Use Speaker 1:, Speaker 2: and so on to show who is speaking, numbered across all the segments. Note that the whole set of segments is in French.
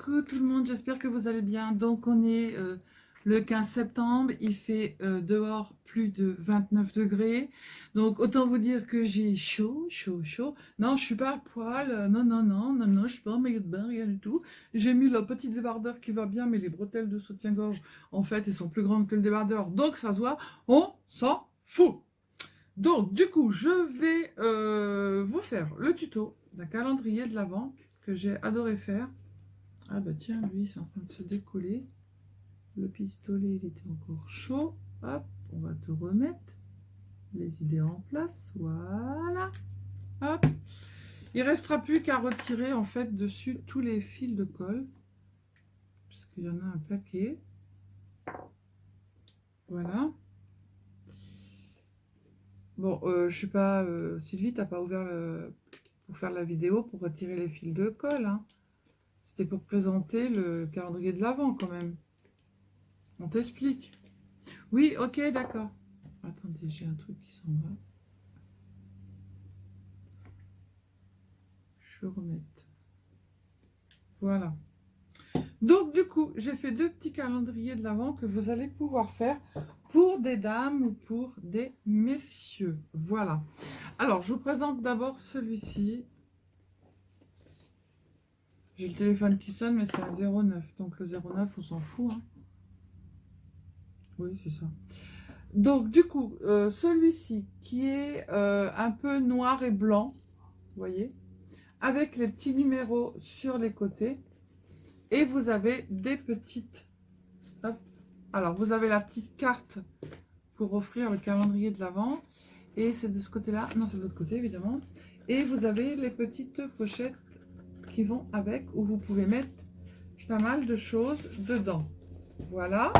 Speaker 1: Coucou tout le monde, j'espère que vous allez bien. Donc on est le 15 septembre, il fait dehors plus de 29 degrés. Donc autant vous dire que j'ai chaud. Non, je suis pas à poil, non, je suis pas en maillot de bain, rien du tout. J'ai mis le petit débardeur qui va bien, mais les bretelles de soutien-gorge, en fait, elles sont plus grandes que le débardeur, donc ça se voit, on s'en fout. Donc du coup, je vais vous faire le tuto d'un calendrier de l'Avent que j'ai adoré faire. Ah bah tiens, lui, c'est en train de se décoller. Le pistolet, il était encore chaud. Hop, on va te remettre les idées en place. Voilà. Hop. Il ne restera plus qu'à retirer, en fait, dessus tous les fils de colle. Parce qu'il y en a un paquet. Voilà. Bon, je suis pas... Sylvie, t'as pas ouvert pour faire la vidéo pour retirer les fils de colle, hein. C'était pour présenter le calendrier de l'Avent, quand même. On t'explique. Oui, ok, d'accord. Attendez, j'ai un truc qui s'en va. Je remets. Voilà. Donc, du coup, j'ai fait deux petits calendriers de l'Avent que vous allez pouvoir faire pour des dames ou pour des messieurs. Voilà. Alors, je vous présente d'abord celui-ci. J'ai le téléphone qui sonne, mais c'est un 09. Donc, le 09, on s'en fout, hein. Oui, c'est ça. Donc, du coup, celui-ci qui est un peu noir et blanc, vous voyez, avec les petits numéros sur les côtés. Et vous avez des petites... Hop. Alors, vous avez la petite carte pour offrir le calendrier de l'Avent. Et c'est de ce côté-là. Non, c'est de l'autre côté, évidemment. Et vous avez les petites pochettes qui vont avec, où vous pouvez mettre pas mal de choses dedans. Voilà.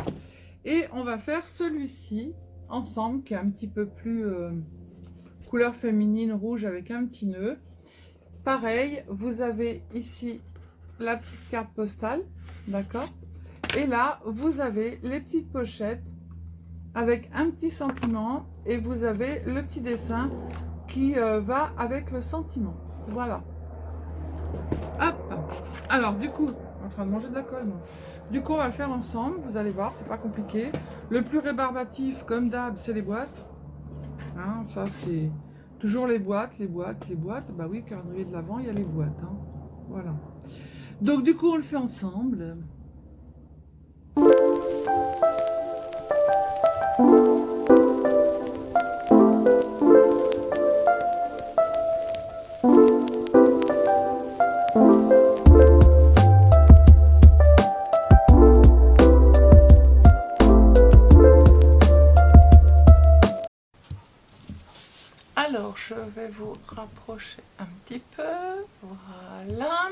Speaker 1: Et on va faire celui-ci ensemble, qui est un petit peu plus couleur féminine, rouge, avec un petit nœud. Pareil, vous avez ici la petite carte postale, d'accord? Et là, vous avez les petites pochettes avec un petit sentiment et vous avez le petit dessin qui va avec le sentiment. Voilà. Hop. Alors, du coup, je suis en train de manger de la colle, moi. Du coup, on va le faire ensemble. Vous allez voir, c'est pas compliqué. Le plus rébarbatif, comme d'hab, c'est les boîtes. Hein, ça, c'est toujours les boîtes. Bah oui, calendrier de l'Avent, il y a les boîtes. Hein. Voilà. Donc, du coup, on le fait ensemble. Alors, je vais vous rapprocher un petit peu. Voilà.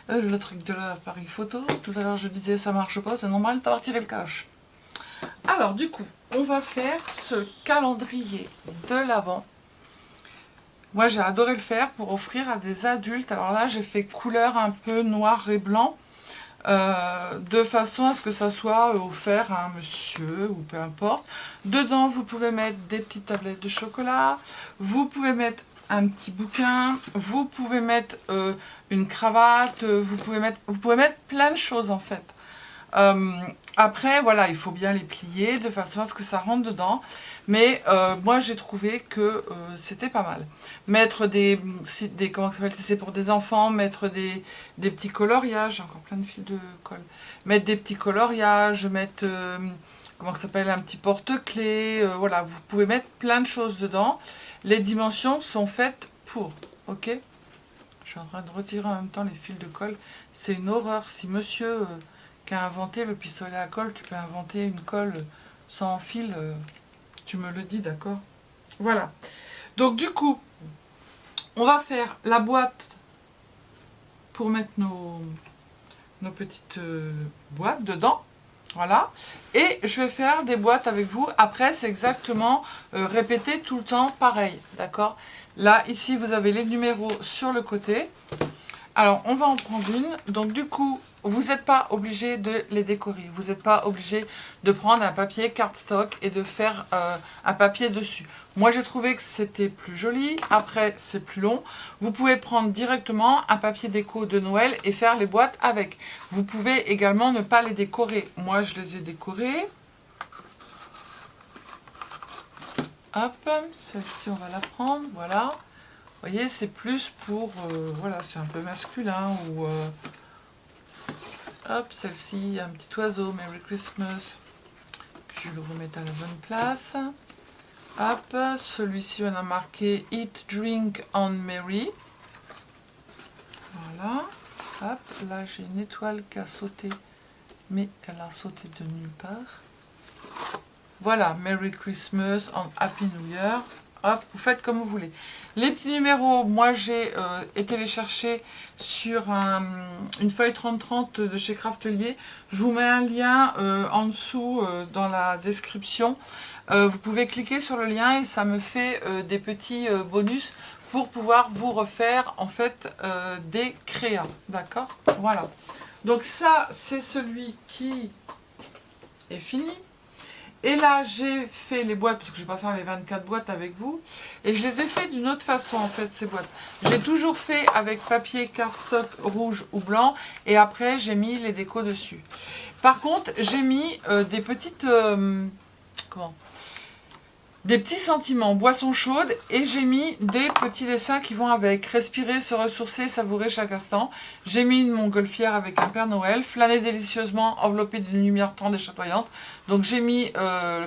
Speaker 1: Le truc de l'appareil photo. Tout à l'heure, je disais ça marche pas, c'est normal d'avoir tiré le cache. Alors, du coup, on va faire ce calendrier de l'Avent. Moi, j'ai adoré le faire pour offrir à des adultes. Alors là, j'ai fait couleur un peu noir et blanc. De façon à ce que ça soit offert à un monsieur ou peu importe. Dedans, vous pouvez mettre des petites tablettes de chocolat, vous pouvez mettre un petit bouquin, vous pouvez mettre une cravate, vous pouvez mettre plein de choses en fait. Après, voilà, il faut bien les plier de façon à ce que ça rentre dedans. Mais moi, j'ai trouvé que c'était pas mal. Mettre comment ça s'appelle, si c'est pour des enfants, mettre des petits coloriages, j'ai encore plein de fils de colle. Mettre des petits coloriages, mettre, comment ça s'appelle, un petit porte-clés. Voilà, vous pouvez mettre plein de choses dedans. Les dimensions sont faites pour, ok? Je suis en train de retirer en même temps les fils de colle. C'est une horreur. Si monsieur... qui a inventé le pistolet à colle, tu peux inventer une colle sans fil, tu me le dis, d'accord? Voilà. Donc du coup, on va faire la boîte pour mettre nos petites boîtes dedans. Voilà. Et je vais faire des boîtes avec vous. Après, c'est exactement répété tout le temps pareil, d'accord? Là, ici, vous avez les numéros sur le côté. Alors, on va en prendre une. Donc, du coup, vous n'êtes pas obligé de les décorer. Vous n'êtes pas obligé de prendre un papier cardstock et de faire un papier dessus. Moi, j'ai trouvé que c'était plus joli. Après, c'est plus long. Vous pouvez prendre directement un papier déco de Noël et faire les boîtes avec. Vous pouvez également ne pas les décorer. Moi, je les ai décorés. Hop, celle-ci, on va la prendre. Voilà. Vous voyez, c'est plus pour... voilà, c'est un peu masculin. Ou hop, celle-ci, un petit oiseau, Merry Christmas. Je le remets à la bonne place. Hop, celui-ci, on a marqué Eat, Drink on Merry. Voilà. Hop, là, j'ai une étoile qui a sauté. Mais elle a sauté de nulle part. Voilà, Merry Christmas and Happy New Year. Hop, vous faites comme vous voulez. Les petits numéros, moi j'ai été les chercher sur une feuille 30-30 de chez Craftelier. Je vous mets un lien en dessous dans la description. Vous pouvez cliquer sur le lien et ça me fait des petits bonus pour pouvoir vous refaire en fait des créas. D'accord? Voilà. Donc ça, c'est celui qui est fini. Et là, j'ai fait les boîtes, parce que je ne vais pas faire les 24 boîtes avec vous. Et je les ai fait d'une autre façon, en fait, ces boîtes. J'ai toujours fait avec papier cardstock rouge ou blanc. Et après, j'ai mis les décos dessus. Par contre, j'ai mis des petites... des petits sentiments, boissons chaudes, et j'ai mis des petits dessins qui vont avec. Respirer, se ressourcer, savourer chaque instant. J'ai mis une montgolfière avec un Père Noël, flâner délicieusement, enveloppé d'une lumière tendre et chatoyante. Donc j'ai mis,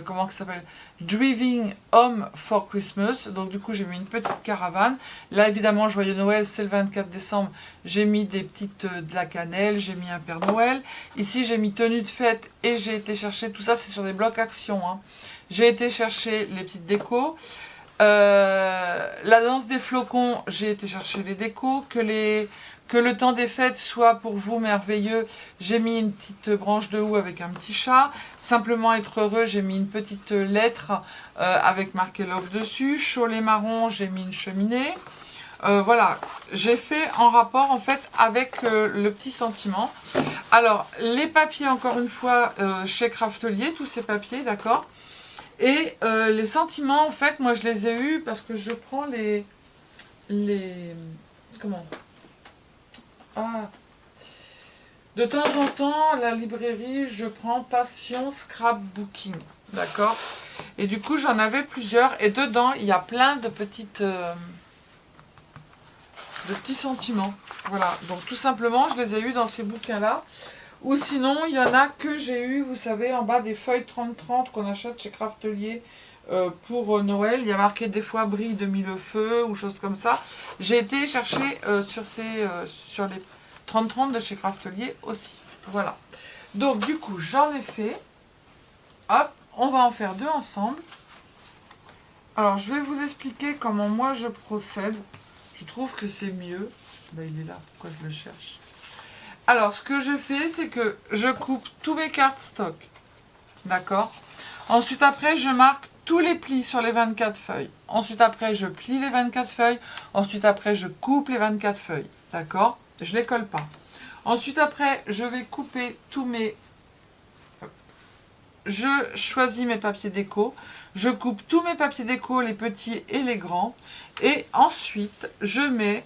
Speaker 1: comment ça s'appelle, Driving Home for Christmas. Donc du coup j'ai mis une petite caravane. Là évidemment, Joyeux Noël, c'est le 24 décembre. J'ai mis des petites, de la cannelle, j'ai mis un Père Noël. Ici j'ai mis tenue de fête et j'ai été chercher, tout ça c'est sur des blocs action, hein. J'ai été chercher les petites décos. La danse des flocons, j'ai été chercher les décos. Que le temps des fêtes soit pour vous merveilleux, j'ai mis une petite branche de houx avec un petit chat. Simplement être heureux, j'ai mis une petite lettre avec marqué love dessus. Chaud les marrons, j'ai mis une cheminée. Voilà, j'ai fait en rapport en fait avec le petit sentiment. Alors, les papiers, encore une fois, chez Craftelier, tous ces papiers, d'accord. Et les sentiments, en fait, moi je les ai eus parce que je prends comment? Ah. De temps en temps, la librairie, je prends Passion Scrapbooking, d'accord? Et du coup, j'en avais plusieurs. Et dedans, il y a plein de petits sentiments. Voilà, donc tout simplement, je les ai eus dans ces bouquins-là. Ou sinon, il y en a que j'ai eu, vous savez, en bas des feuilles 30-30 qu'on achète chez Craftelier pour Noël. Il y a marqué des fois brille de mille feux ou choses comme ça. J'ai été chercher sur les 30-30 de chez Craftelier aussi. Voilà. Donc du coup, j'en ai fait. Hop, on va en faire deux ensemble. Alors, je vais vous expliquer comment moi je procède. Je trouve que c'est mieux. Ben, il est là, pourquoi je le cherche? Alors, ce que je fais, c'est que je coupe tous mes cardstock. D'accord? Ensuite, après, je marque tous les plis sur les 24 feuilles. Ensuite, après, je plie les 24 feuilles. Ensuite, après, je coupe les 24 feuilles. D'accord? Je ne les colle pas. Ensuite, après, je vais couper tous mes... Je choisis mes papiers déco. Je coupe tous mes papiers déco, les petits et les grands. Et ensuite, je mets...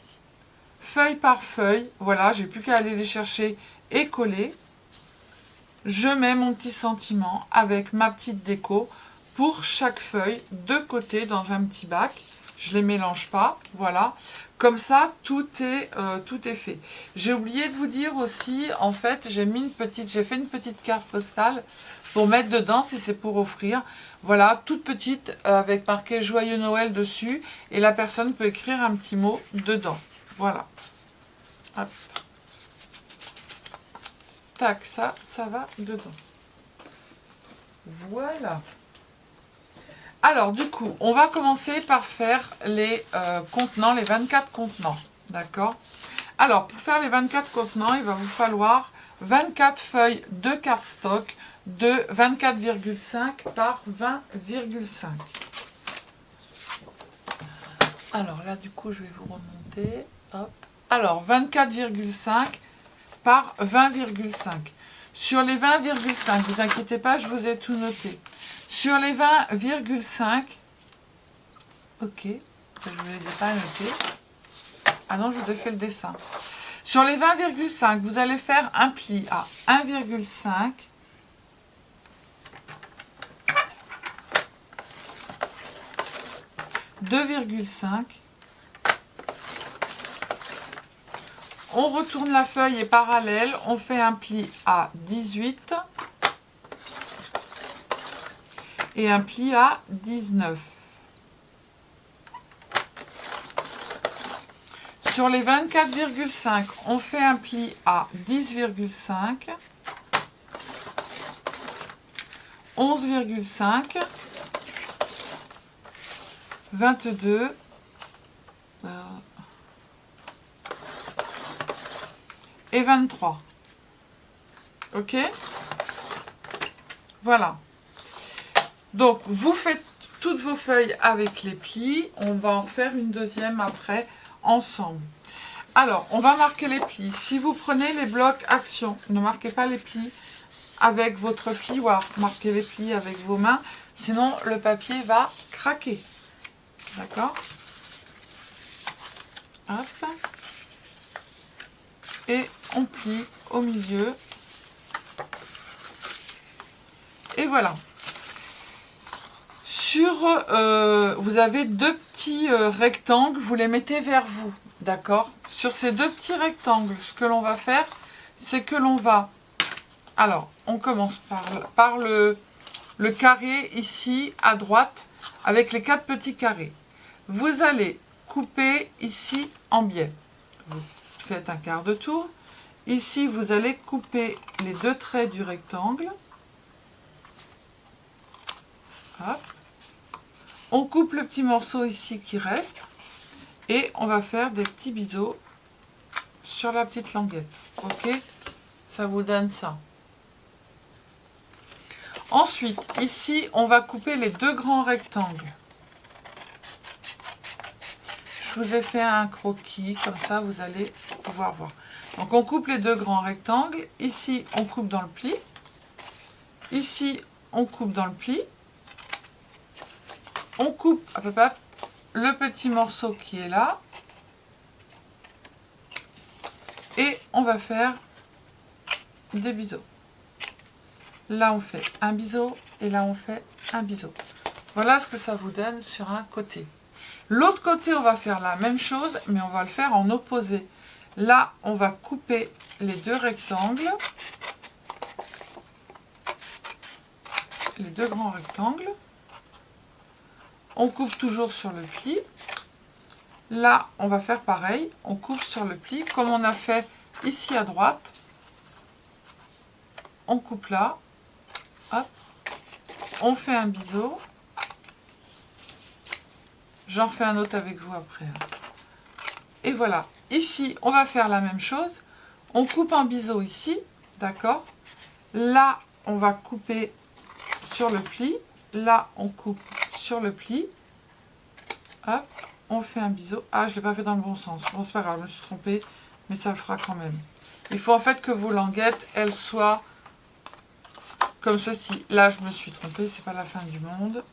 Speaker 1: feuille par feuille, voilà, j'ai plus qu'à aller les chercher et coller. Je mets mon petit sentiment avec ma petite déco pour chaque feuille de côté dans un petit bac. Je les mélange pas, voilà. Comme ça, tout est fait. J'ai oublié de vous dire aussi, en fait, j'ai fait une petite carte postale pour mettre dedans si c'est pour offrir. Voilà, toute petite avec marqué Joyeux Noël dessus et la personne peut écrire un petit mot dedans. Voilà. Hop. Tac, ça va dedans. Voilà. Alors, du coup, on va commencer par faire les contenants, les 24 contenants. D'accord? Alors, pour faire les 24 contenants, il va vous falloir 24 feuilles de cardstock de 24,5 par 20,5. Alors là, du coup, je vais vous remonter. Hop. Alors, 24,5 par 20,5. Sur les 20,5, ne vous inquiétez pas, je vous ai tout noté. Sur les 20,5, ok, je ne les ai pas notés. Ah non, je vous ai fait le dessin. Sur les 20,5, vous allez faire un pli à 1,5, 2,5. On retourne la feuille et parallèle, on fait un pli à 18 et un pli à 19. Sur les 24,5, on fait un pli à 10,5, 11,5, 22, et 23. Ok? Voilà. Donc, vous faites toutes vos feuilles avec les plis. On va en faire une deuxième après, ensemble. Alors, on va marquer les plis. Si vous prenez les blocs action, ne marquez pas les plis avec votre plioir. Marquez les plis avec vos mains. Sinon, le papier va craquer. D'accord? Hop. Et on plie au milieu. Et voilà. Vous avez deux petits rectangles, vous les mettez vers vous. D'accord? Sur ces deux petits rectangles, ce que l'on va faire, c'est que l'on va... Alors, on commence par le carré ici à droite, avec les 4 petits carrés. Vous allez couper ici en biais. Vous faites un quart de tour. Ici, vous allez couper les 2 traits du rectangle. Hop. On coupe le petit morceau ici qui reste. Et on va faire des petits biseaux sur la petite languette. Ok? Ça vous donne ça. Ensuite, ici, on va couper les 2 grands rectangles. Je vous ai fait un croquis, comme ça vous allez pouvoir voir. Donc on coupe les 2 grands rectangles. Ici, on coupe dans le pli. Ici, on coupe dans le pli. On coupe à peu près le petit morceau qui est là. Et on va faire des biseaux. Là, on fait un biseau et là, on fait un biseau. Voilà ce que ça vous donne sur un côté. L'autre côté, on va faire la même chose, mais on va le faire en opposé. Là, on va couper les 2 rectangles. Les 2 grands rectangles. On coupe toujours sur le pli. Là, on va faire pareil. On coupe sur le pli, comme on a fait ici à droite. On coupe là. Hop. On fait un biseau. J'en refais un autre avec vous après. Et voilà. Ici, on va faire la même chose. On coupe un biseau ici. D'accord? Là, on va couper sur le pli. Là, on coupe sur le pli. Hop. On fait un biseau. Ah, je ne l'ai pas fait dans le bon sens. Bon, c'est pas grave, je me suis trompée. Mais ça le fera quand même. Il faut en fait que vos languettes, elles soient comme ceci. Là, je me suis trompée. C'est pas la fin du monde.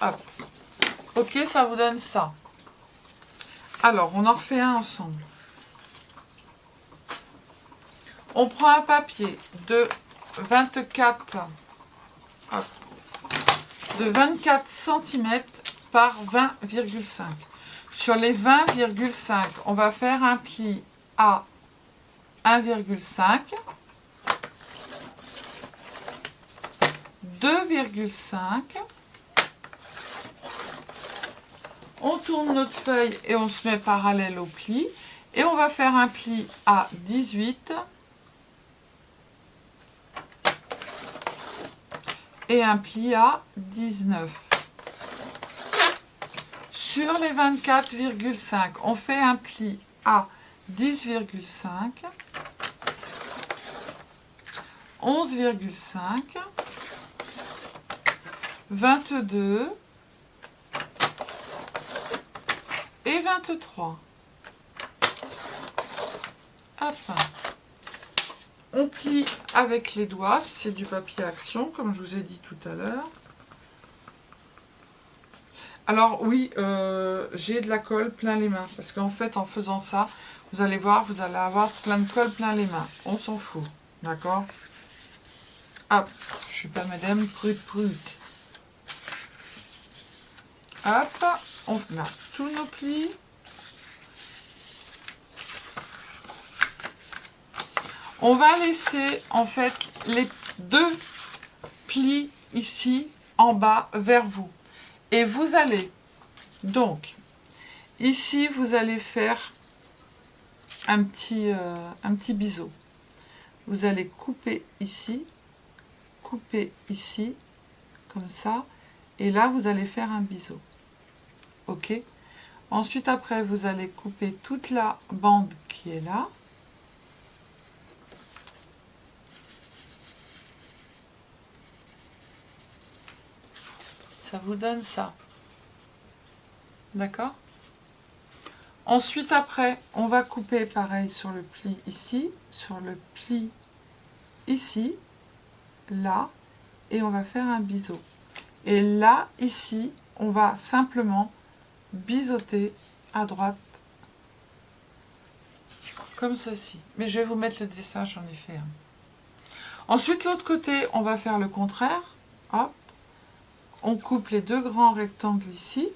Speaker 1: Hop. Ok, ça vous donne ça. Alors, on en refait un ensemble. On prend un papier de 24 cm par 20,5. Sur les 20,5, on va faire un pli à 1,5, 2,5. On tourne notre feuille et on se met parallèle au pli. Et on va faire un pli à 18 et un pli à 19. Sur les 24,5, on fait un pli à 10,5, 11,5, 22 et 23. Hop. On plie avec les doigts, si c'est du papier action, comme je vous ai dit tout à l'heure. Alors oui, j'ai de la colle plein les mains, parce qu'en fait, en faisant ça, vous allez voir, vous allez avoir plein de colle plein les mains. On s'en fout, d'accord? Hop, je suis pas madame prute. Hop, on met tous nos plis. On va laisser en fait les 2 plis ici en bas vers vous. Et vous allez, donc, ici vous allez faire un petit biseau. Vous allez couper ici, comme ça. Et là, vous allez faire un biseau. Ok? Ensuite, après, vous allez couper toute la bande qui est là. Ça vous donne ça. D'accord? Ensuite, après, on va couper pareil sur le pli ici, sur le pli ici, là, et on va faire un biseau. Et là, ici, on va simplement biseauter à droite, comme ceci. Mais je vais vous mettre le dessin, j'en ai fait un. Ensuite, l'autre côté, on va faire le contraire. Hop. On coupe les 2 grands rectangles ici.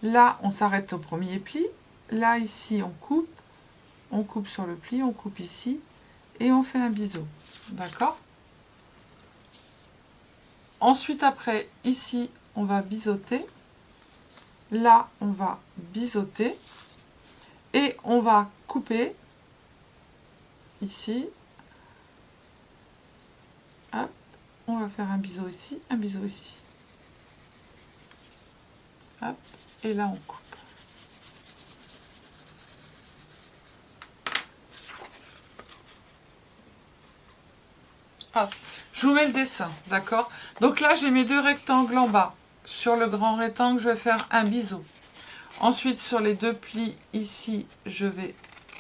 Speaker 1: Là, on s'arrête au premier pli. Là, ici, on coupe sur le pli, on coupe ici, et on fait un biseau. D'accord? Ensuite, après, ici, on va biseauter. Là, on va biseauter. Et on va couper ici. Hop. On va faire un biseau ici, un biseau ici. Hop. Et là, on coupe. Hop. Je vous mets le dessin, d'accord? Donc là, j'ai mes 2 rectangles en bas. Sur le grand rectangle, je vais faire un biseau. Ensuite, sur les 2 plis ici, je vais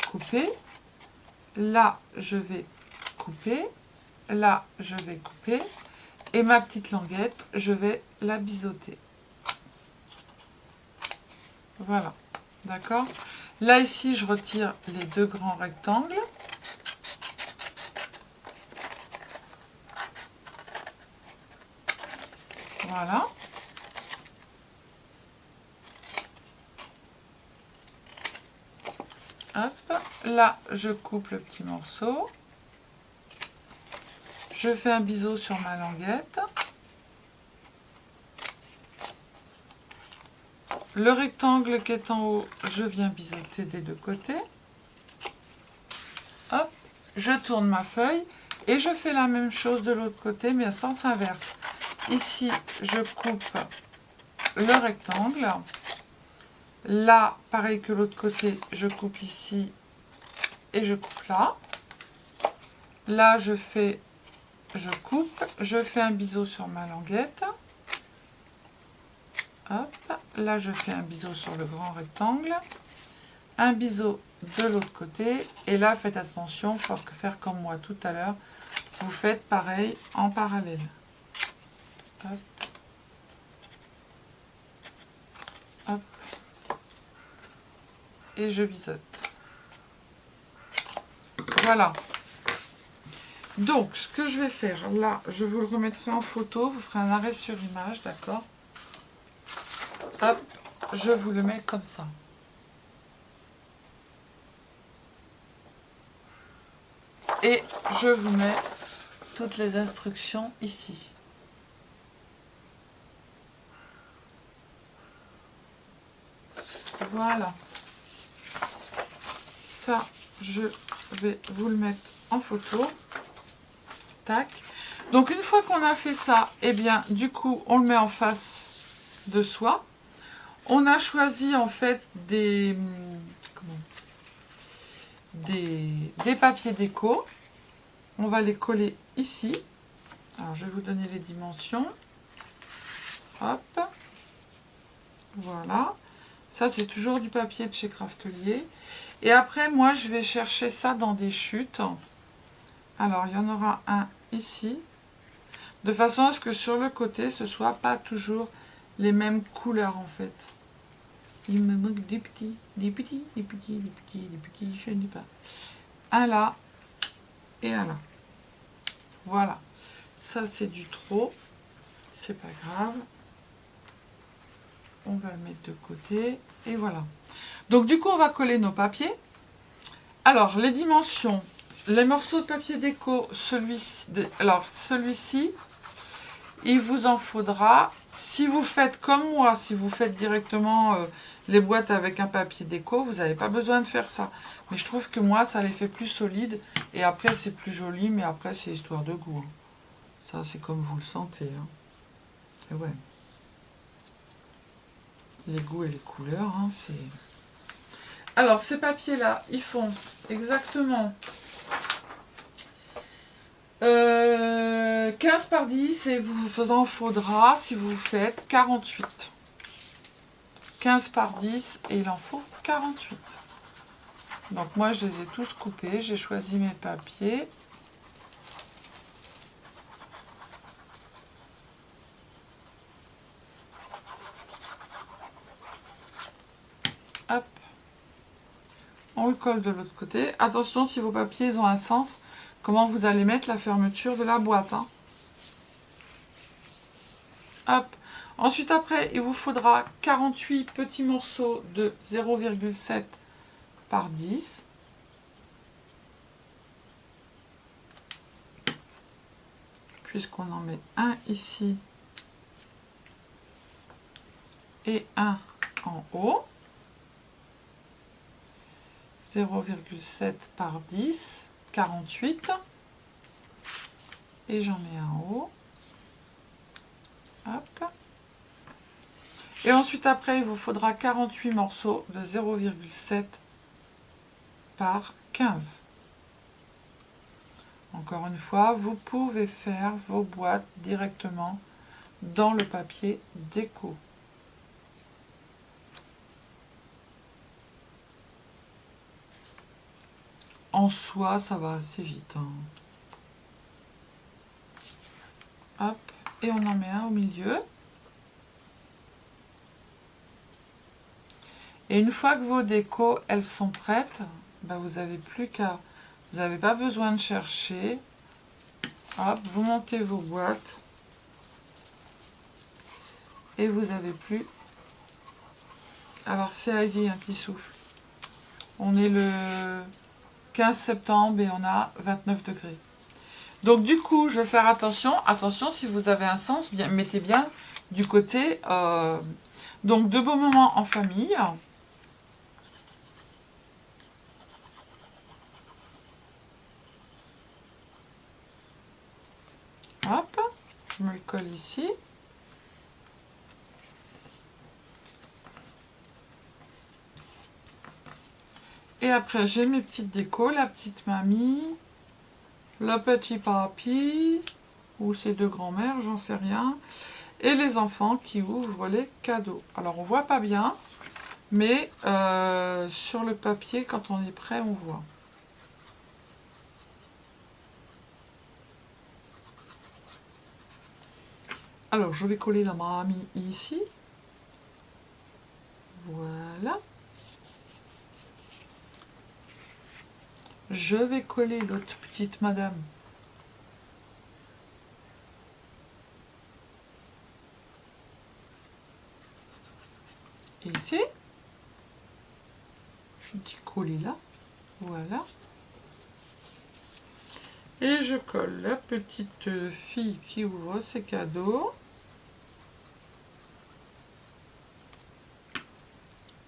Speaker 1: couper. Là, je vais couper. Là, je vais couper. Et ma petite languette, je vais la biseauter. Voilà, d'accord? Là, ici, je retire les 2 grands rectangles. Voilà. Hop, là, je coupe le petit morceau. Je fais un biseau sur ma languette. Le rectangle qui est en haut, je viens biseauter des 2 côtés. Hop, je tourne ma feuille et je fais la même chose de l'autre côté, mais à sens inverse. Ici, je coupe le rectangle. Là, pareil que l'autre côté, je coupe ici et je coupe là. Là, je coupe, je fais un biseau sur ma languette. Hop, là, je fais un biseau sur le grand rectangle. Un biseau de l'autre côté. Et là, faites attention, il faut faire comme moi tout à l'heure. Vous faites pareil en parallèle. Hop. Hop. Et je biseaute. Voilà. Donc, ce que je vais faire, là, je vous le remettrai en photo. Vous ferez un arrêt sur image, d'accord? Hop, je vous le mets comme ça. Et je vous mets toutes les instructions ici. Voilà. Ça, je vais vous le mettre en photo. Tac. Donc, une fois qu'on a fait ça, eh bien, du coup, on le met en face de soi. On a choisi, en fait, des papiers déco. On va les coller ici. Alors, je vais vous donner les dimensions. Hop. Voilà. Ça, c'est toujours du papier de chez Craftelier. Et après, moi, je vais chercher ça dans des chutes. Alors, il y en aura un ici. De façon à ce que sur le côté, ce ne soit pas toujours les mêmes couleurs, en fait. Il me manque des petits, des petits, des petits, des petits, des petits, je ne sais pas. Un là et un là. Voilà. Ça, c'est du trop. C'est pas grave. On va le mettre de côté. Et voilà. Donc, du coup, on va coller nos papiers. Alors, les dimensions. Les morceaux de papier déco, celui-ci, il vous en faudra, si vous faites comme moi, si vous faites directement les boîtes avec un papier déco, vous n'avez pas besoin de faire ça. Mais je trouve que moi, ça les fait plus solides. Et après, c'est plus joli, mais après, c'est histoire de goût. Ça, c'est comme vous le sentez. Hein. Et ouais. Les goûts et les couleurs, hein, c'est... Alors, ces papiers-là, ils font exactement 15 par 10 et vous en faudra, si vous faites, 48. 15 par 10 et il en faut 48. Donc moi, je les ai tous coupés. J'ai choisi mes papiers. Hop. On le colle de l'autre côté. Attention, si vos papiers ont un sens, comment vous allez mettre la fermeture de la boîte. Hein. Hop. Ensuite, après, il vous faudra 48 petits morceaux de 0,7 par 10. Puisqu'on en met un ici et un en haut. 0,7 par 10, 48. Et j'en mets un en haut. Hop. Et ensuite, après, il vous faudra 48 morceaux de 0,7 par 15. Encore une fois, vous pouvez faire vos boîtes directement dans le papier déco. En soi, ça va assez vite. Hein. Hop, et on en met un au milieu. Et une fois que vos décos, elles sont prêtes, ben vous n'avez plus qu'à... Vous n'avez pas besoin de chercher. Hop, vous montez vos boîtes. Et vous n'avez plus... Alors, c'est Ivy hein, qui souffle. On est le 15 septembre et on a 29 degrés. Donc, du coup, je vais faire attention. Attention, si vous avez un sens, bien, mettez bien du côté... donc, de beaux moments en famille. Hop, je me le colle ici. Et après, j'ai mes petites décos, la petite mamie, le petit papy, ou ces deux grands-mères, j'en sais rien, et les enfants qui ouvrent les cadeaux. Alors, on voit pas bien, mais sur le papier, quand on est prêt, on voit. Alors, je vais coller la mamie ici. Voilà. Je vais coller l'autre petite madame. Ici. Je dis coller là. Voilà. Et je colle la petite fille qui ouvre ses cadeaux.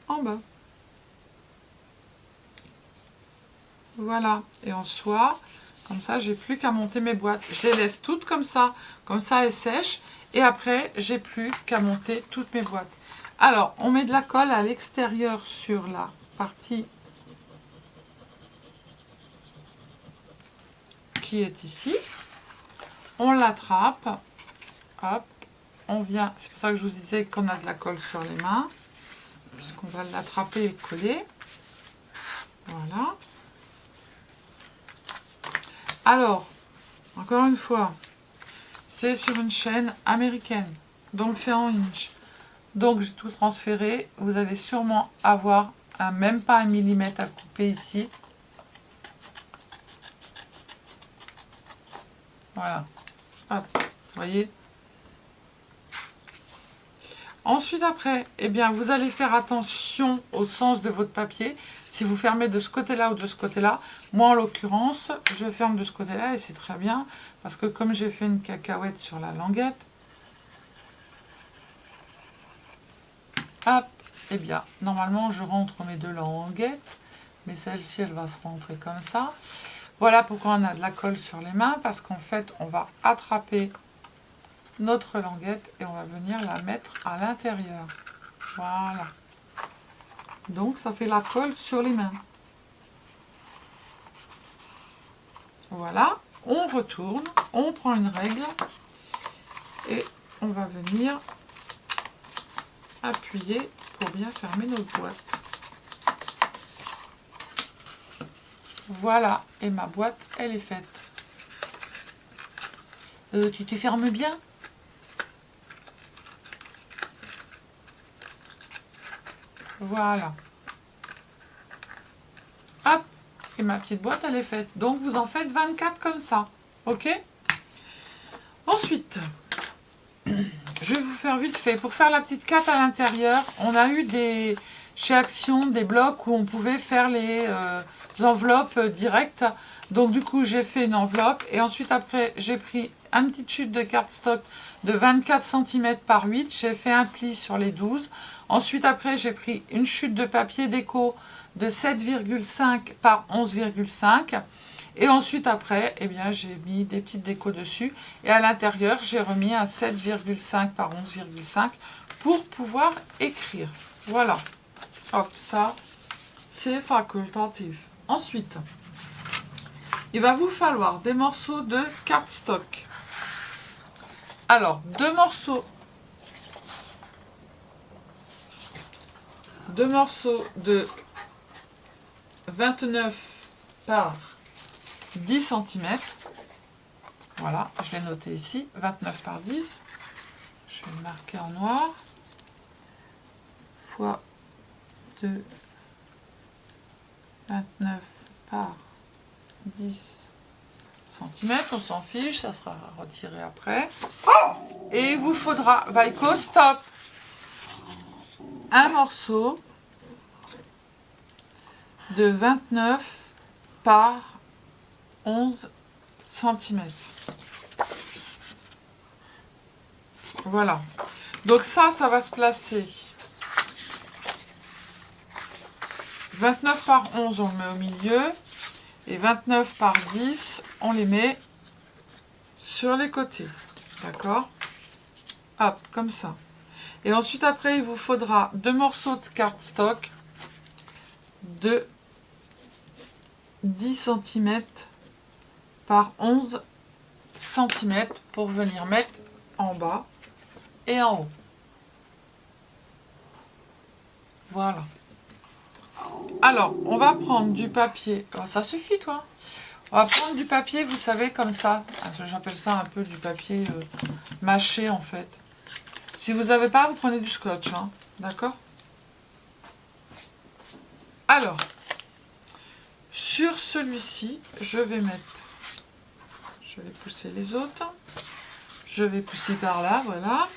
Speaker 1: En bas. Voilà. Et en soie, comme ça, j'ai plus qu'à monter mes boîtes. Je les laisse toutes comme ça elles sèchent. Et après, j'ai plus qu'à monter toutes mes boîtes. Alors, on met de la colle à l'extérieur sur la partie qui est ici. On l'attrape. Hop. On vient, c'est pour ça que je vous disais qu'on a de la colle sur les mains. puisqu'on va l'attraper et le coller. Voilà. Alors, encore une fois, c'est sur une chaîne américaine. Donc c'est en inch. Donc j'ai tout transféré. Vous allez sûrement avoir même pas 1 millimètre à couper ici. Voilà. Hop, vous voyez. Ensuite, après, eh bien, vous allez faire attention au sens de votre papier. Si vous fermez de ce côté-là ou de ce côté-là, moi, en l'occurrence, je ferme de ce côté-là et c'est très bien. Parce que comme j'ai fait une cacahuète sur la languette, hop, eh bien, normalement, je rentre mes deux languettes. Mais celle-ci, elle va se rentrer comme ça. Voilà pourquoi on a de la colle sur les mains. Parce qu'en fait, on va attraper notre languette et on va venir la mettre à l'intérieur. Voilà. Donc ça fait la colle sur les mains. Voilà. On retourne, on prend une règle et on va venir appuyer pour bien fermer notre boîte. Voilà. Et ma boîte, elle est faite. Tu te fermes bien ? Voilà. Hop. Et ma petite boîte, elle est faite. Donc, vous en faites 24 comme ça. OK ? Ensuite, je vais vous faire vite fait. Pour faire la petite carte à l'intérieur, on a eu chez Action des blocs où on pouvait faire les enveloppes directes. Donc, du coup, j'ai fait une enveloppe. Et ensuite, après, j'ai pris une petite chute de cardstock de 24 cm par 8. J'ai fait un pli sur les 12. Ensuite, après, j'ai pris une chute de papier déco de 7,5 par 11,5. Et ensuite, après, eh bien, j'ai mis des petites décos dessus. Et à l'intérieur, j'ai remis un 7,5 par 11,5 pour pouvoir écrire. Voilà. Hop, ça, c'est facultatif. Ensuite, il va vous falloir des morceaux de cardstock. Alors, deux morceaux de 29 par 10 cm. Voilà, je l'ai noté ici, 29 par 10. Je vais le marquer en noir. Fois 2, 29 par 10 cm. On s'en fiche, ça sera retiré après. Et il vous faudra, Vaiko, stop, un morceau de 29 par 11 cm. Voilà. Donc ça va se placer. 29 par 11, on le met au milieu. Et 29 par 10, on les met sur les côtés. D'accord ? Hop, comme ça. Et ensuite, après, il vous faudra deux morceaux de cardstock de 10 cm par 11 cm pour venir mettre en bas et en haut. Voilà. Alors, on va prendre du papier. Oh, ça suffit, toi. On va prendre du papier, vous savez, comme ça. J'appelle ça un peu du papier mâché, en fait. Si vous n'avez pas, vous prenez du scotch. Hein. D'accord ? Alors, sur celui-ci, je vais pousser les autres. Je vais pousser par là, voilà.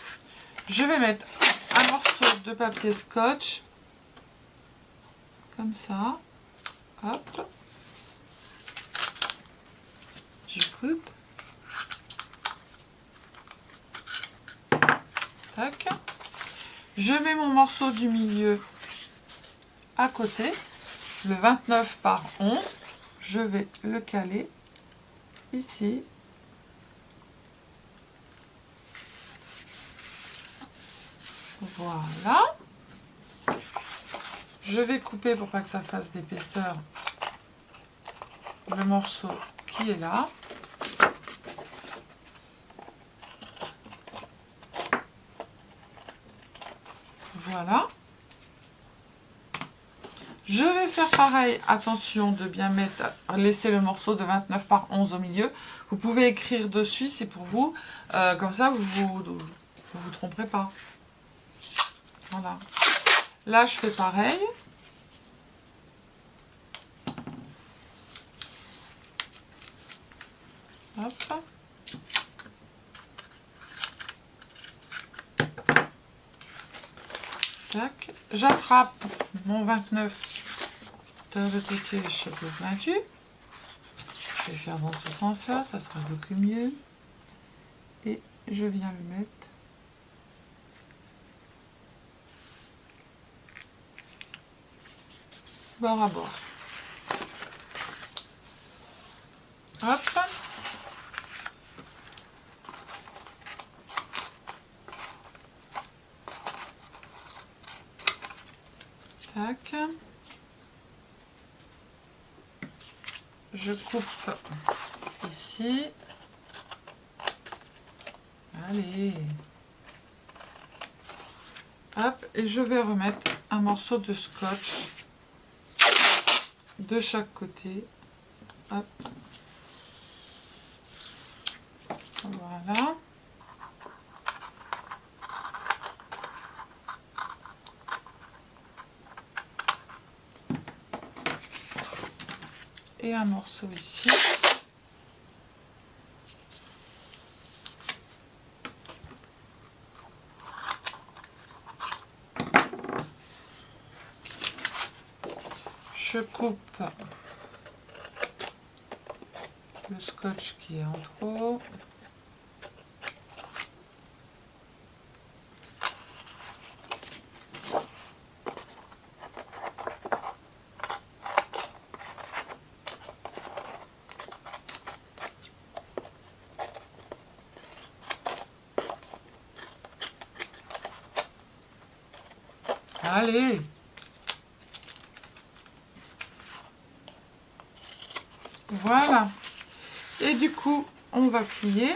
Speaker 1: Je vais mettre un morceau de papier scotch. Comme ça. Hop. Je coupe. Tac. Je mets mon morceau du milieu à côté. Le 29 par 11. Je vais le caler ici. Voilà. Je vais couper pour pas que ça fasse d'épaisseur le morceau qui est là. Voilà. Je vais faire pareil, attention de bien mettre, laisser le morceau de 29 par 11 au milieu. Vous pouvez écrire dessus, c'est pour vous. Comme ça, vous tromperez pas. Voilà. Là, je fais pareil. Hop. Tac. J'attrape mon 29 de l'autre côté, je peux 28. Je vais faire dans ce sens-là, ça sera beaucoup mieux. Et je viens le mettre bord à bord. Hop. Tac. Je coupe ici. Allez. Hop. Et je vais remettre un morceau de scotch de chaque côté. Hop. Voilà. Et un morceau ici. Je coupe le scotch qui est en trop. Allez! Voilà. Et du coup, on va plier.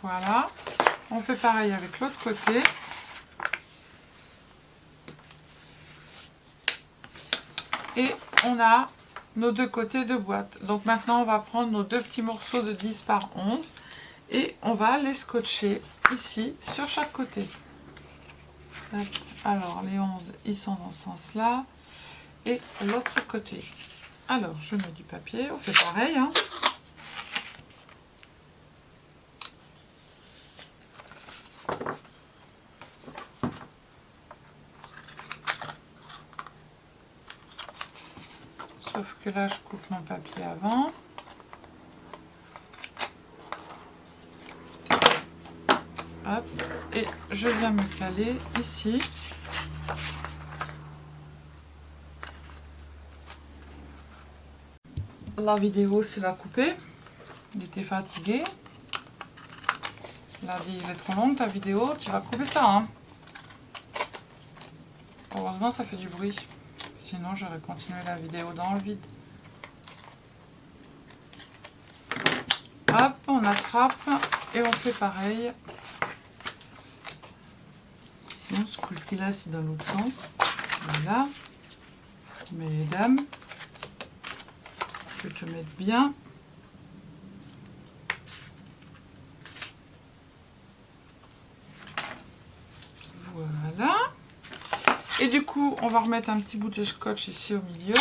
Speaker 1: Voilà. On fait pareil avec l'autre côté. Et on a nos deux côtés de boîte. Donc maintenant, on va prendre nos deux petits morceaux de 10 par 11 et on va les scotcher ici sur chaque côté. Alors, les 11, ils sont dans ce sens-là. Et l'autre côté. Alors, je mets du papier. On fait pareil, hein. Sauf que là, je coupe mon papier avant. Hop. Et je viens me caler ici. La vidéo, c'est la couper. Il était fatigué. Il a dit, il est trop long ta vidéo, tu vas couper ça, hein. Heureusement, ça fait du bruit. Sinon, j'aurais continué la vidéo dans le vide. Hop, on attrape et on fait pareil. Non, ce coutil là, c'est dans l'autre sens. Voilà. Mesdames, je te mette bien. Voilà. Et du coup, on va remettre un petit bout de scotch ici au milieu.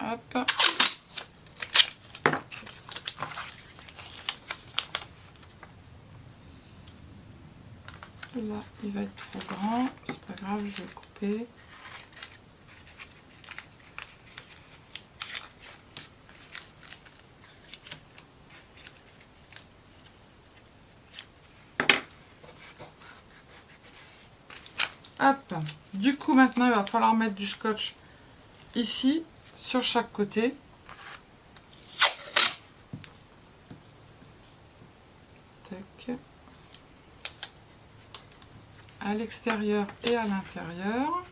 Speaker 1: Hop. Là, il va être trop grand. C'est pas grave, je vais couper. Hop. Du coup, maintenant, il va falloir mettre du scotch ici, sur chaque côté. Tac. à l'extérieur et à l'intérieur.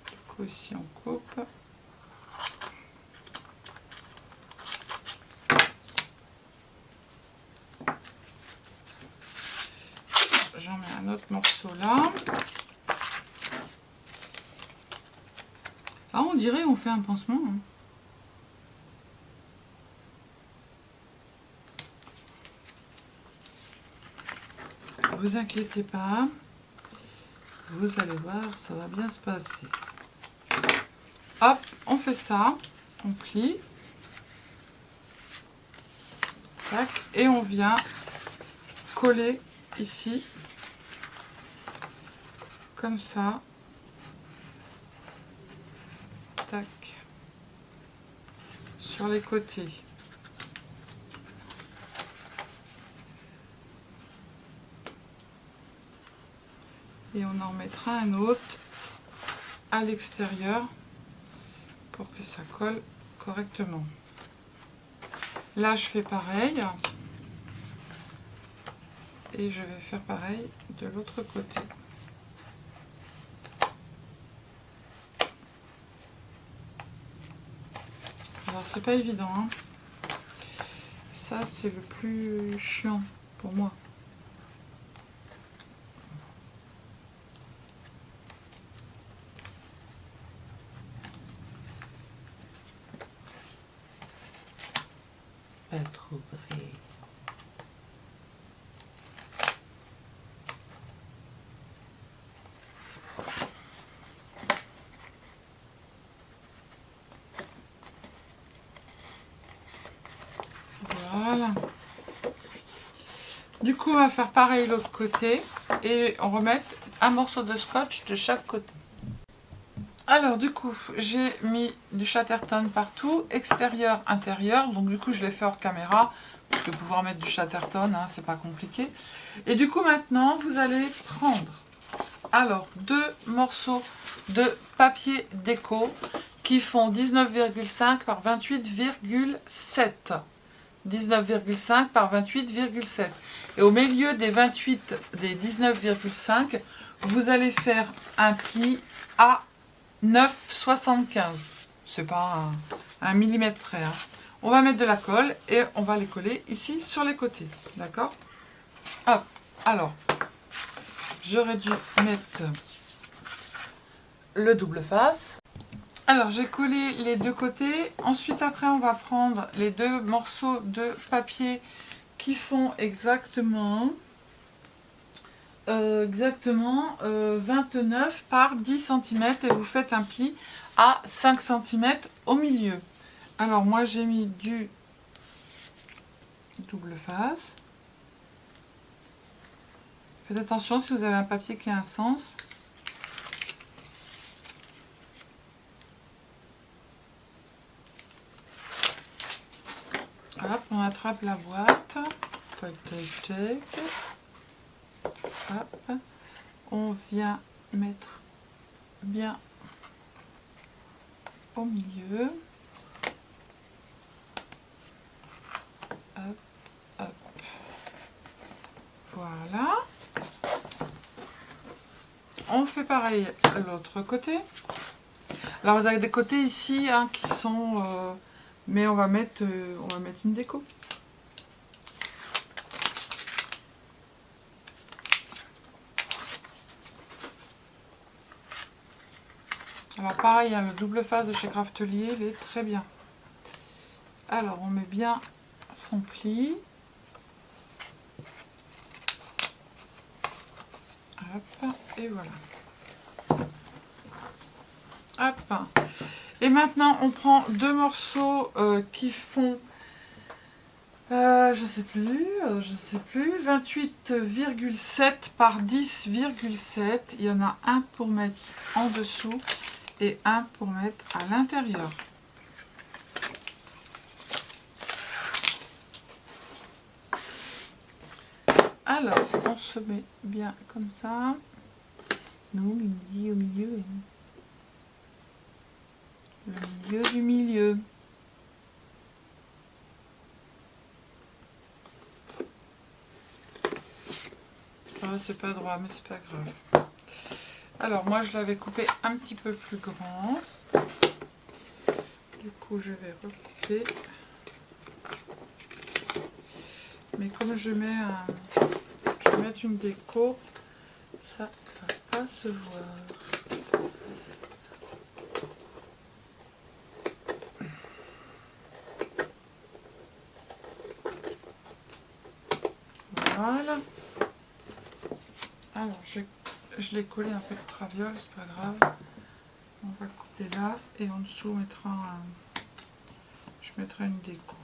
Speaker 1: Du coup ici on coupe. J'en mets un autre morceau là. Ah, on dirait on fait un pansement. Hein. Vous inquiétez pas, vous allez voir, ça va bien se passer. Hop, on fait ça, on plie. Tac, et on vient coller ici, comme ça. Tac, sur les côtés. Et on en remettra un autre à l'extérieur pour que ça colle correctement. Là, je fais pareil. Et je vais faire pareil de l'autre côté. Alors, c'est pas évident, hein. Ça, c'est le plus chiant pour moi.
Speaker 2: Pas trop près.
Speaker 1: Voilà. Du coup, on va faire pareil de l'autre côté et on remet un morceau de scotch de chaque côté. Alors du coup, j'ai mis du Chatterton partout, extérieur, intérieur. Donc du coup, je l'ai fait hors caméra. Parce que pouvoir mettre du Chatterton, hein, c'est pas compliqué. Et du coup, maintenant, vous allez prendre alors 2 morceaux de papier déco qui font 19,5 par 28,7. 19,5 par 28,7. Et au milieu des 28, des 19,5, vous allez faire un pli à 9,75. C'est pas un millimètre près. Hein. On va mettre de la colle et on va les coller ici sur les côtés. D'accord? Hop. Alors, j'aurais dû mettre le double face. Alors, j'ai collé les deux côtés. Ensuite, après, on va prendre les 2 morceaux de papier qui font exactement 29 par 10 cm et vous faites un pli à 5 cm au milieu. Alors moi j'ai mis du double face. Faites attention si vous avez un papier qui a un sens. Hop, on attrape la boîte. Tac, tac, tac. Hop. On vient mettre bien au milieu. Hop, hop. Voilà. On fait pareil de l'autre côté. Alors vous avez des côtés ici hein, qui sont... mais on va mettre une déco. Alors pareil, hein, le double face de chez Craftelier, il est très bien. Alors on met bien son pli. Hop, et voilà. Hop. Et maintenant on prend 2 morceaux qui font, je sais plus, 28,7 par 10,7. Il y en a un pour mettre en dessous et un pour mettre à l'intérieur. Alors, on se met bien comme ça. Non, il me dit au milieu. Le milieu du milieu. c'est pas droit, mais c'est pas grave. Alors, moi, je l'avais coupé un petit peu plus grand. Du coup, je vais recouper. Mais comme je vais mettre une déco, ça va pas se voir. Voilà. Alors, je l'ai collé un peu de traviole, c'est pas grave. On va couper là et en dessous, je mettrai une déco.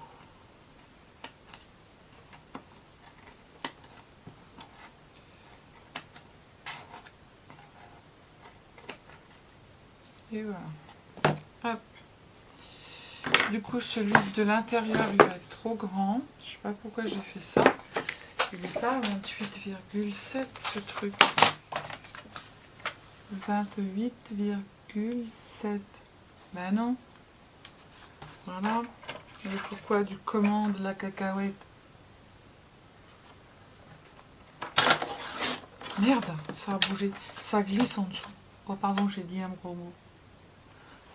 Speaker 1: Et voilà. Hop. Du coup, celui de l'intérieur, il va être trop grand. Je sais pas pourquoi j'ai fait ça. Il n'est pas 28,7 ce truc. 28,7. Ben non. Voilà. Et pourquoi du commande la cacahuète? Merde, ça a bougé. Ça glisse en dessous. Oh pardon, j'ai dit un gros mot.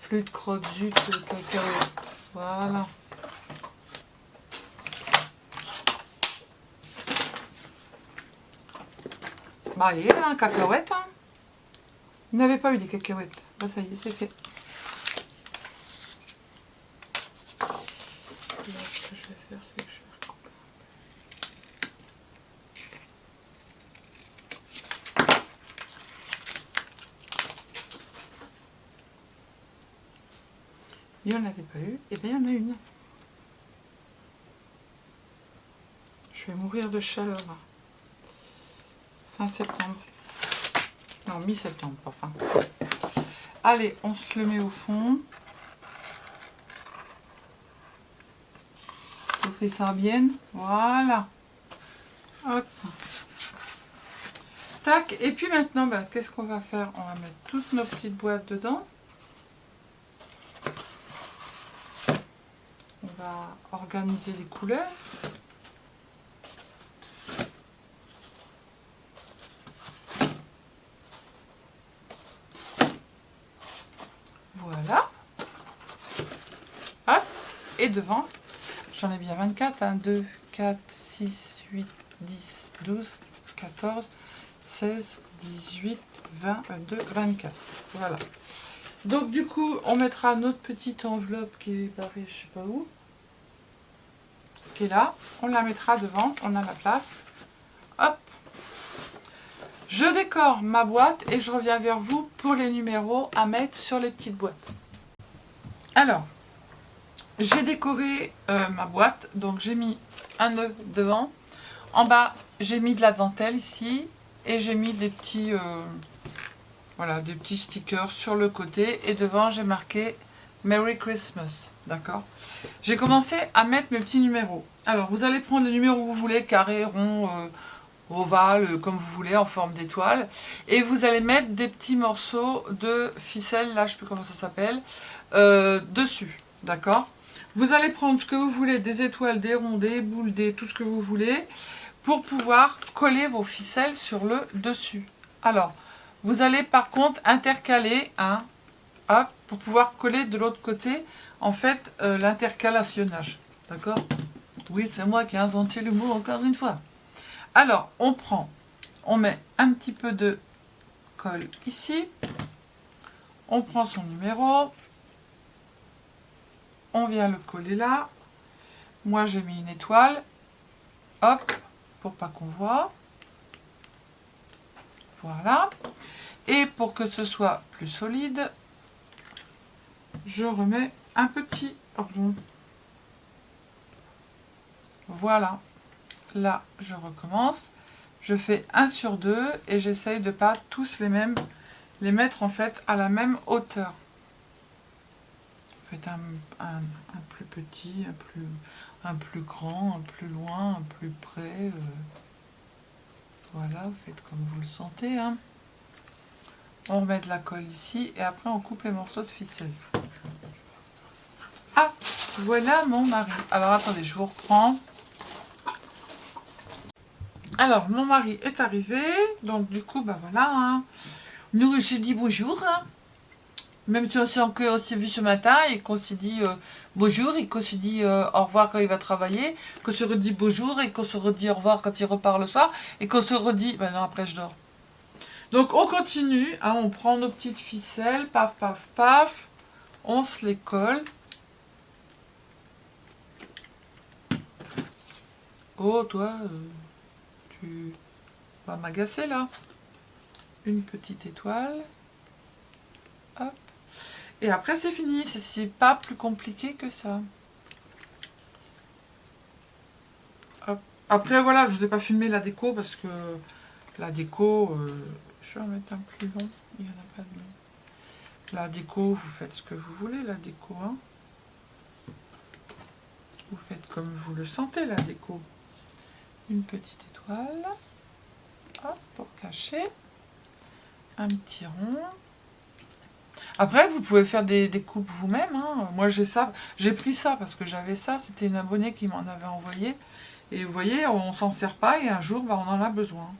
Speaker 1: Flûte, crotte, zut, cacahuète. Voilà. Bah, il y a un cacahuète. Hein. Vous n'avez pas eu des cacahuètes. Bah, ça y est, c'est fait. Là, ce que je vais faire, c'est que je vais recouper. Il n'y en avait pas eu. Et bien, il y en a une. Je vais mourir de chaleur. Là. Fin septembre. Non, mi-septembre, enfin. Allez, on se le met au fond. On fait ça bien. Voilà. Hop. Tac. Et puis maintenant, bah, qu'est-ce qu'on va faire? On va mettre toutes nos petites boîtes dedans. On va organiser les couleurs. Voilà. Hop. Et devant, j'en ai bien 24. 1, 2, 4, 6, 8, 10, 12, 14, 16, 18, 20, 22, 24. Voilà. Donc du coup, on mettra notre petite enveloppe qui est barrée, je sais pas où. Qui est là. On la mettra devant. On a la place. Hop. Je décore ma boîte et je reviens vers vous pour les numéros à mettre sur les petites boîtes. Alors, j'ai décoré ma boîte. Donc j'ai mis un nœud devant. En bas, j'ai mis de la dentelle ici. Et j'ai mis des petits, voilà, des petits stickers sur le côté. Et devant, j'ai marqué Merry Christmas. D'accord? J'ai commencé à mettre mes petits numéros. Alors, vous allez prendre les numéros que vous voulez, carré, rond, ovale, comme vous voulez, en forme d'étoile. Et vous allez mettre des petits morceaux de ficelle, là, je ne sais plus comment ça s'appelle, dessus. D'accord? Vous allez prendre ce que vous voulez, des étoiles, des ronds, des boules, tout ce que vous voulez, pour pouvoir coller vos ficelles sur le dessus. Alors, vous allez par contre intercaler, hein, hop, pour pouvoir coller de l'autre côté, en fait, l'intercalationnage. D'accord? Oui, c'est moi qui ai inventé le mot encore une fois. Alors, on met un petit peu de colle ici. On prend son numéro. On vient le coller là. Moi, j'ai mis une étoile. Hop, pour pas qu'on voit. Voilà. Et pour que ce soit plus solide, je remets un petit rond. Voilà. Là, je recommence. Je fais 1 sur 2 et j'essaye de pas tous les mettre en fait à la même hauteur. Faites un plus petit, un plus grand, un plus loin, un plus près. Voilà, vous faites comme vous le sentez. Hein. On remet de la colle ici et après on coupe les morceaux de ficelle. Ah, voilà mon mari. Alors attendez, je vous reprends. Alors, mon mari est arrivé. Donc, du coup, bah voilà. Hein. Nous, je dis bonjour. Hein. Même si on s'est vu ce matin et qu'on s'est dit bonjour et qu'on s'est dit au revoir quand il va travailler, qu'on se redit bonjour et qu'on se redit au revoir quand il repart le soir et qu'on se redit... Ben non, après je dors. Donc on continue, hein, on prend nos petites ficelles, paf, paf, paf, on se les colle. Oh, toi, tu vas m'agacer là. Une petite étoile. Hop. Et après c'est fini, c'est pas plus compliqué que ça. Hop. Après voilà, je vous ai pas filmé la déco parce que la déco, je vais en mettre un plus long, il n'y en a pas de long. La déco, vous faites ce que vous voulez, la déco. Hein. Vous faites comme vous le sentez, la déco. Une petite étoile. Hop, pour cacher. Un petit rond. Après, vous pouvez faire des coupes vous-même. Hein. Moi, j'ai pris ça parce que j'avais ça. C'était une abonnée qui m'en avait envoyé. Et vous voyez, on s'en sert pas et un jour, bah, on en a besoin.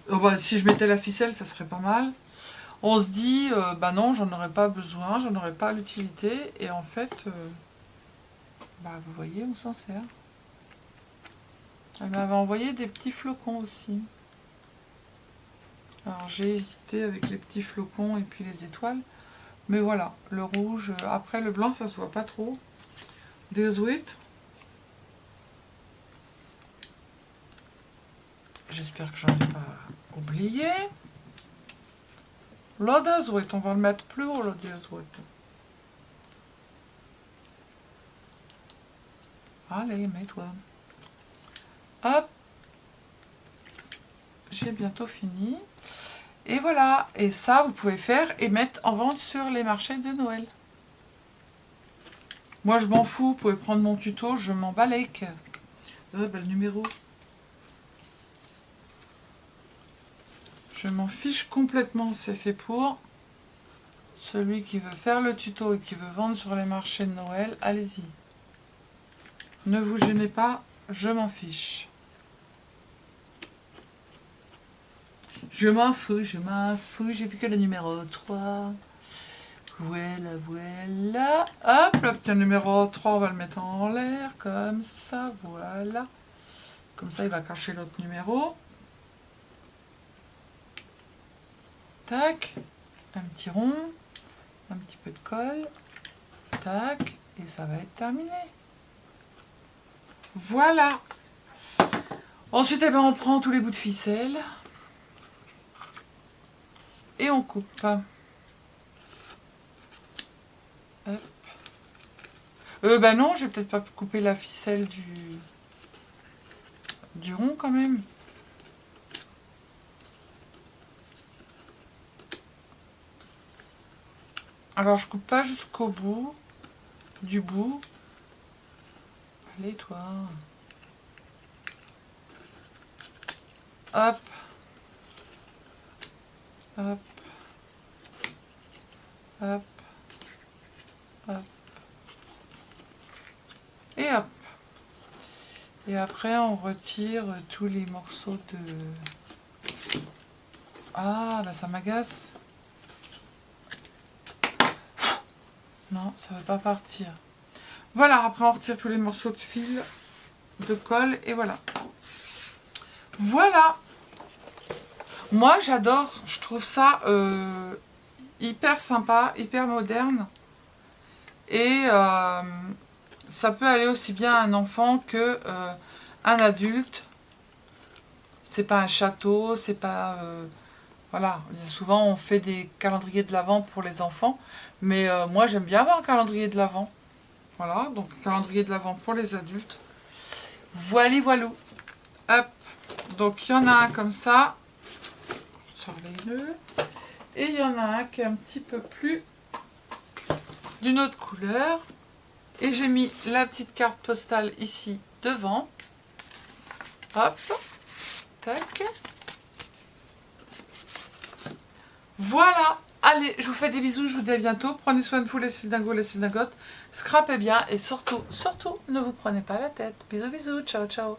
Speaker 1: Bah, si je mettais la ficelle, ça serait pas mal. On se dit, bah non, j'en aurais pas besoin, j'en aurais pas l'utilité. Et en fait, bah, vous voyez, on s'en sert. Elle m'avait envoyé des petits flocons aussi. Alors j'ai hésité avec les petits flocons et puis les étoiles. Mais voilà, le rouge, après le blanc ça se voit pas trop. Désolé. J'espère que j'en ai pas oublié. Le désolé, on va le mettre plus haut le désolé. Allez, mets-toi. Hop. J'ai bientôt fini. Et voilà, et ça vous pouvez faire et mettre en vente sur les marchés de Noël. Moi je m'en fous, vous pouvez prendre mon tuto, je m'en balèque. Bah, le numéro. Je m'en fiche complètement, c'est fait pour. Celui qui veut faire le tuto et qui veut vendre sur les marchés de Noël, allez-y. Ne vous gênez pas, je m'en fiche. Je m'en fous, j'ai plus que le numéro 3. Voilà, voilà. Hop, le petit numéro 3, on va le mettre en l'air, comme ça, voilà. Comme ça, il va cacher l'autre numéro. Tac, un petit rond, un petit peu de colle. Tac, et ça va être terminé. Voilà. Ensuite, eh ben, on prend tous les bouts de ficelle. Et on coupe. Hop. Bah non, je vais peut-être pas couper la ficelle du rond quand même. Alors je coupe pas jusqu'au bout du bout. Allez toi. Hop. Hop. Hop. Hop. Et hop. Et après on retire tous les morceaux de... Ah, bah ça m'agace. Non, ça ne veut pas partir. Voilà, après on retire tous les morceaux de fil, de colle, et voilà. Voilà. Moi, j'adore. Je trouve ça hyper sympa, hyper moderne. Et ça peut aller aussi bien à un enfant que un adulte. C'est pas un château, c'est pas... voilà, souvent on fait des calendriers de l'Avent pour les enfants. Mais moi, j'aime bien avoir un calendrier de l'Avent. Voilà, donc calendrier de l'Avent pour les adultes. Voilà, voilà. Hop. Donc, il y en a un comme ça. Sur les nœuds. Et il y en a un qui est un petit peu plus d'une autre couleur. Et j'ai mis la petite carte postale ici devant. Hop. Tac. Voilà. Allez, je vous fais des bisous, je vous dis à bientôt. Prenez soin de vous, les sildingos, les sildagotes. Scrapez bien et surtout, surtout, ne vous prenez pas la tête. Bisous, bisous. Ciao, ciao.